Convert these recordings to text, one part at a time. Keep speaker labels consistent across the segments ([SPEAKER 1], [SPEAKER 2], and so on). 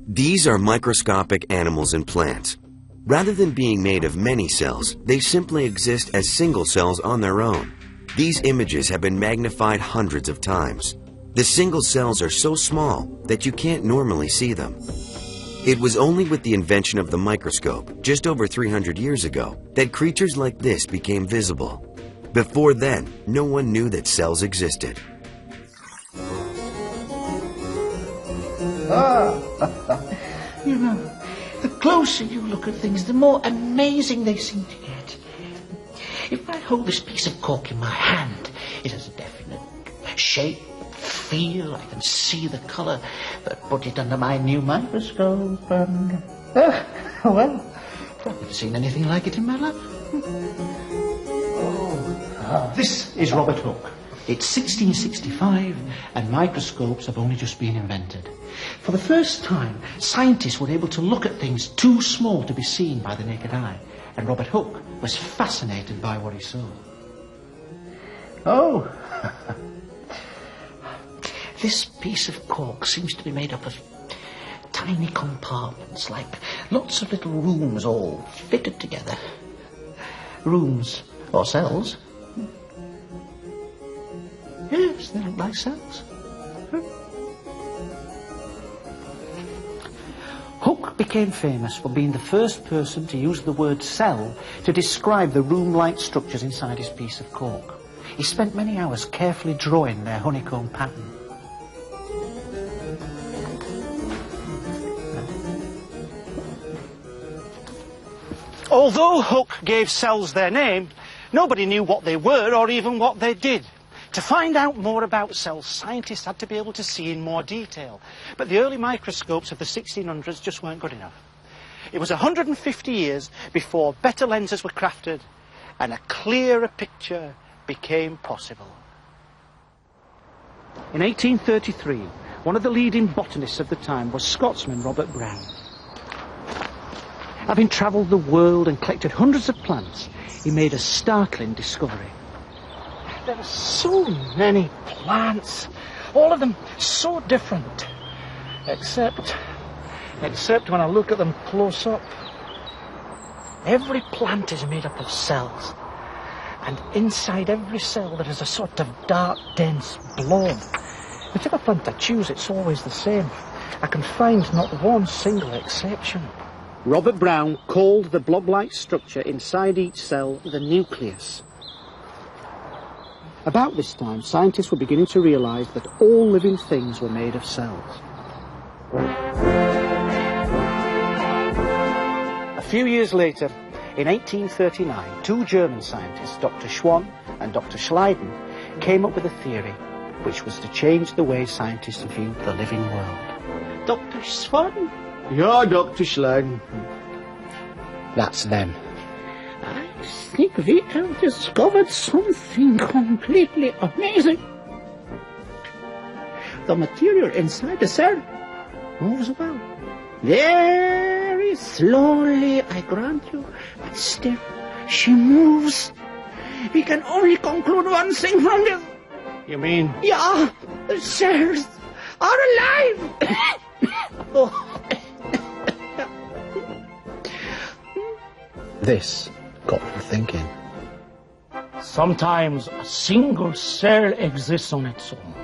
[SPEAKER 1] These are microscopic animals and plants. Rather than being made of many cells, they simply exist as single cells on their own. These images have been magnified hundreds of times. The single cells are so small that you can't normally see them. It was only with the invention of the microscope, just over 300 years ago, that creatures like this became visible. Before then, no one knew that cells existed.
[SPEAKER 2] You know, the closer you look at things, the more amazing they seem to get. If I hold this piece of cork in my hand, it has a definite shape, feel, I can see the colour, but put it under my new microscope and... well, I've never seen anything like it in my life. This is Robert Hooke. It's 1665 and microscopes have only just been invented. For the first time, scientists were able to look at things too small to be seen by the naked eye, and Robert Hooke was fascinated by what he saw. Oh! This piece of cork seems to be made up of tiny compartments, like lots of little rooms all fitted together. Rooms or cells. Yes, they look like cells. Hooke became famous for being the first person to use the word cell to describe the room-like structures inside his piece of cork. He spent many hours carefully drawing their honeycomb pattern. Although Hooke gave cells their name, nobody knew what they were or even what they did. To find out more about cells, scientists had to be able to see in more detail. But the early microscopes of the 1600s just weren't good enough. It was 150 years before better lenses were crafted and a clearer picture became possible. In 1833, one of the leading botanists of the time was Scotsman Robert Brown. Having travelled the world and collected hundreds of plants, he made a startling discovery. There are so many plants, all of them so different, except when I look at them close up. Every plant is made up of cells, and inside every cell there is a sort of dark, dense blob. Whichever plant I choose, it's always the same. I can find not one single exception. Robert Brown called the blob-like structure inside each cell the nucleus. About this time, scientists were beginning to realise that all living things were made of cells. A few years later, in 1839, two German scientists, Dr. Schwann and Dr. Schleiden, came up with a theory which was to change the way scientists viewed the living world. Dr. Schwann?
[SPEAKER 3] Yeah, Dr. Schleiden.
[SPEAKER 2] That's them. I think we have discovered something completely amazing. The material inside the cell moves about. Very slowly, I grant you, but still, she moves. We can only conclude one thing from this.
[SPEAKER 3] You mean?
[SPEAKER 2] Yeah, the cells are alive. Oh.
[SPEAKER 3] This got me thinking.
[SPEAKER 4] Sometimes a single cell exists on its own.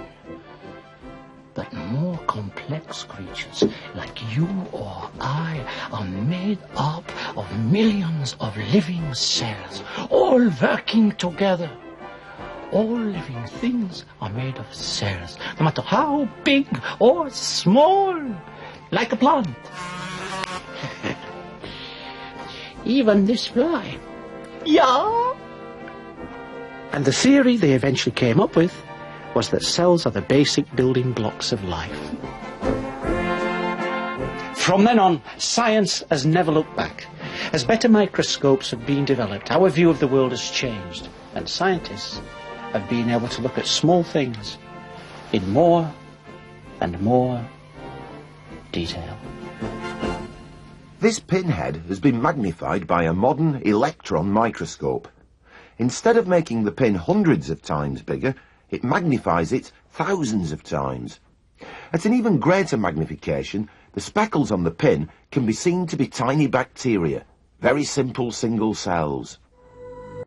[SPEAKER 4] But more complex creatures like you or I are made up of millions of living cells, all working together. All living things are made of cells, no matter how big or small, like a plant.
[SPEAKER 2] Even this fly. Yeah.
[SPEAKER 5] And the theory they eventually came up with was that cells are the basic building blocks of life. From then on, science has never looked back. As better microscopes have been developed, our view of the world has changed, and scientists have been able to look at small things in more and more detail.
[SPEAKER 6] This pinhead has been magnified by a modern electron microscope. Instead of making the pin hundreds of times bigger, it magnifies it thousands of times. At an even greater magnification, the The speckles on the pin can be seen to be tiny bacteria, very simple single cells.